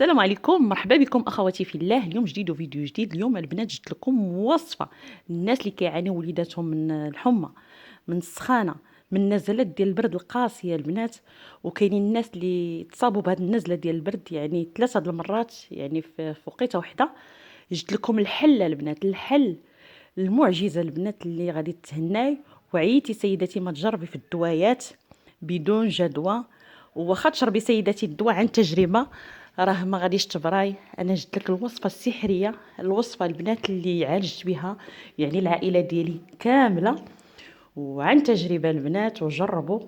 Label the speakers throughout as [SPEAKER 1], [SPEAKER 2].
[SPEAKER 1] السلام عليكم، مرحبا بكم اخواتي في الله. اليوم جديد وفيديو جديد. اليوم البنات جبت لكم وصفه الناس اللي كيعانيو وليداتهم من الحمى، من السخانه، من النزلات ديال البرد القاسيه البنات. وكاينين الناس اللي تصابوا بهذه النزله ديال البرد يعني 3 المرات، يعني في وقيته واحده. جبت لكم الحل البنات، الحل المعجزه البنات اللي غادي تهناي. وعيتي سيدتي ما تجربي في الدوايات بدون جدوى، واخا تشربي سيدتي الدواء عن تجربه راه ما غاديش تبراي. انا جبت لك الوصفه السحريه، الوصفه البنات اللي عالجت بها يعني العائله ديالي كامله، وعن تجربه البنات، وجربوا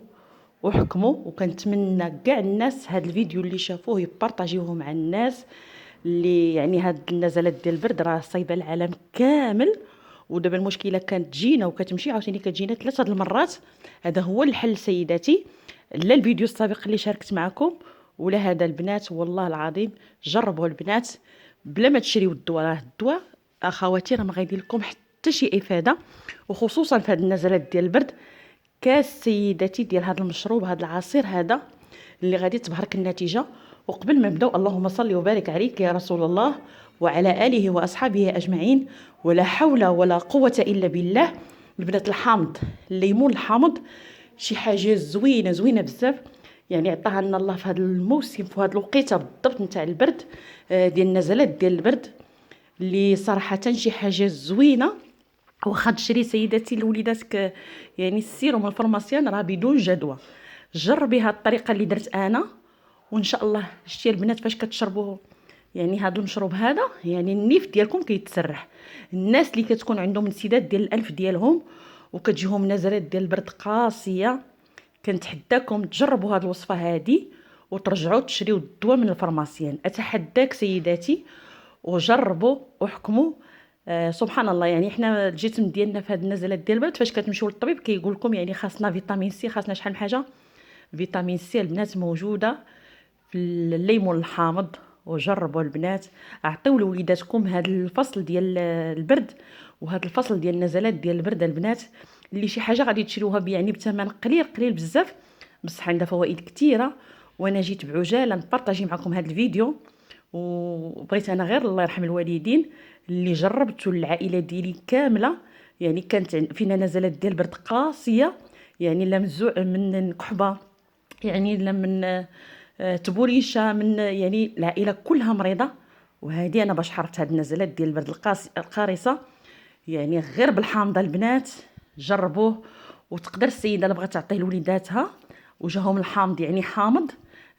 [SPEAKER 1] وحكموا. وكنتمنى كاع الناس هذا الفيديو اللي شافوه يبارطاجيوه مع الناس اللي يعني هاد النزلات ديال البرد راه صايبه العالم كامل. ودابا المشكله كانت تجينا وكتمشي عاوتاني كتجينا 3 المرات. هذا هو الحل سيداتي، لا الفيديو السابق اللي شاركت معكم ولا هذا البنات. والله العظيم جربوا البنات بلا ما تشريو الدواء. راه الدواء اخواتي راه ما غيدير لكم حتى شي افاده، وخصوصا في هذه النزلات ديال البرد. كاس سيداتي ديال هذا المشروب، هذا العصير هذا اللي غادي تبهرك النتيجه. وقبل ما نبداو، اللهم صل وبارك عليك يا رسول الله وعلى اله واصحابه اجمعين. ولا حول ولا قوه الا بالله. البنات الحامض، الليمون الحامض شي حاجه زوينه زوينه بزاف، يعني عطاها لنا الله في هذا الموسم، في هذا الوقيته بالضبط نتاع البرد، ديال النزلات ديال البرد، اللي صراحه شي حاجه زوينه. واخا تشري سيداتي لوليداتك يعني السيروم الفرماسيان راه بدون جدوى. جربي هاد الطريقه اللي درت انا، وان شاء الله شتي البنات فاش كتشربوه يعني هادو المشروب هذا، يعني النيف ديالكم كيتسرح. الناس اللي كتكون عندهم انسداد ديال الانف ديالهم وكتجيهم نزلات ديال البرد قاسيه، كنتحداكم تجربوا هاد الوصفه هادي وترجعوا تشريو الدواء من الفرماسيان. اتحداك سيداتي، وجربوا وحكموا. سبحان الله، يعني حنا الجسم ديالنا في هاد النزلات ديال البرد فاش كتمشيو للطبيب كيقول لكم يعني خاصنا فيتامين سي، خاصنا شحال من حاجه. فيتامين سي البنات موجوده في الليمون الحامض. وجربوا البنات، اعطيو لوليداتكم هذا الفصل ديال البرد وهذا الفصل ديال النزلات ديال البرد البنات، اللي شي حاجه غادي تشريوها يعني بثمن قليل قليل بزاف، بصح عندها فوائد كثيره. وانا جيت بعجاله نبارطاجي معكم هذا الفيديو، وبغيت انا غير الله يرحم الوالدين اللي جربته العائله ديالي كامله. يعني كانت فينا نزلات ديال البرد قاسيه، يعني لا من الكحبه، يعني لا من تبوريشه، من يعني العائله كلها مريضه. وهذه انا باش حرت هاد النزلات ديال البرد القارصه يعني غير بالحامضه البنات. جربوه. وتقدر السيده اللي بغات تعطيه لوليداتها وجاهم الحامض يعني حامض،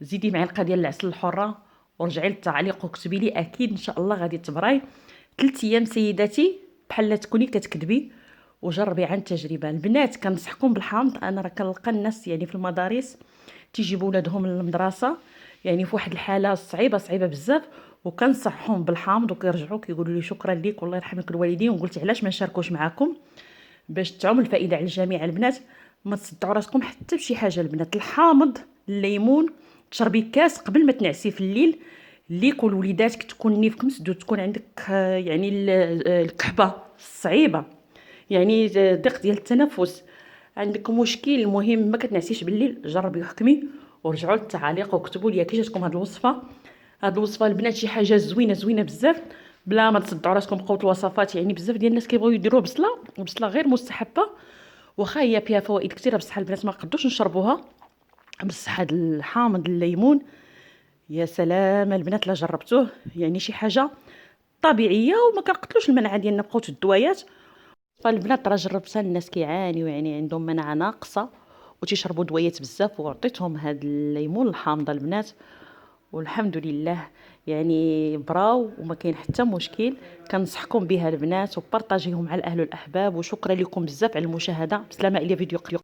[SPEAKER 1] زيدي معلقه ديال العسل الحره ورجعي للتعليق وكتبي لي، اكيد ان شاء الله غادي تبراي. 3 ايام سيداتي بحال تكوني كتكذبي. وجربي عن تجربه البنات. كنصحكم بالحامض. انا راه كنلقى الناس يعني في المدارس تيجيبوا ولادهم للمدرسه يعني في واحد الحاله صعيبه صعيبه بزاف، وكنصحهم بالحامض وكيرجعوا كيقولوا لي شكرا ليك والله يرحم لك الوالدين. وقلت علاش ما نشاركوش معكم باش تعم الفائده على الجميع البنات. ما تصدعوا راسكم حتى بشي حاجه البنات. الحامض، الليمون، تشربي كاس قبل ما تنعسي في الليل. ليك ولوليداتك تكون نيفك مسدود، تكون عندك يعني الكحبه الصعيبه، يعني ضيق ديال التنفس، عندك مشكل، المهم ما كتنعسيش بالليل. جربي وحكمي ورجعوا للتعاليق وكتبوا لي كي جاتكم هذه الوصفه. هذه الوصفه البنات شي حاجه زوينه زوينه بزاف، بلا ما تصدعوا راسكم بقوه الوصفات. يعني بزاف ديال الناس كيبغيو يديروا بصله غير مستحبه، واخا هي فيها فوائد كثيره بصح البنات ما قدوش نشربوها. بصح هذا الحامض الليمون يا سلام البنات لا جربتوه، يعني شي حاجه طبيعيه وما كنقتلوش المناعه ديالنا بقوه الدويات. فالبنات راه جربتها الناس كيعانيو يعني عندهم مناعه ناقصه وتيشربوا دويات بزاف، وعطيتهم هذا الليمون الحامضه البنات والحمد لله يعني براو وما كاين حتى مشكل. كنصحكم بها البنات وبارطاجيهم مع الاهل والاحباب. وشكرا لكم بزاف على المشاهده. بسلامه الى فيديو قريب.